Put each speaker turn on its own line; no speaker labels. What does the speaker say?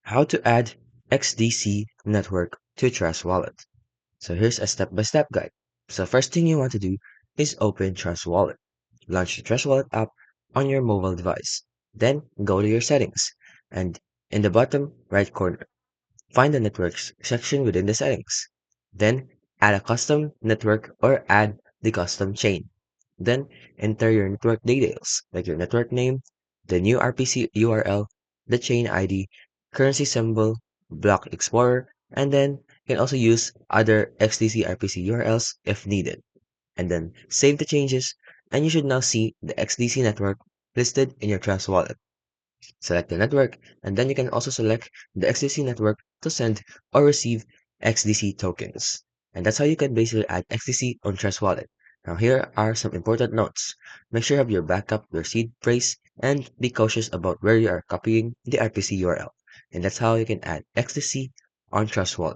How to add XDC network to Trust Wallet. So here's a step-by-step guide. So first thing you want to do is open Trust Wallet. Launch the Trust Wallet app on your mobile device. Then go to your settings and in the bottom right corner, find the networks section within the settings. Then add a custom network or add the custom chain. Then enter your network details like your network name, the new RPC URL, the chain ID, currency symbol, block explorer, and then you can also use other XDC RPC URLs if needed. And then save the changes, and you should now see the XDC network listed in your Trust wallet. Select the network, and then you can also select the XDC network to send or receive XDC tokens. And that's how you can basically add XDC on Trust Wallet. Now here are some important notes. Make sure you have your backup, your seed phrase, and be cautious about where you are copying the RPC URL. And that's how you can add XDC on Trust Wallet.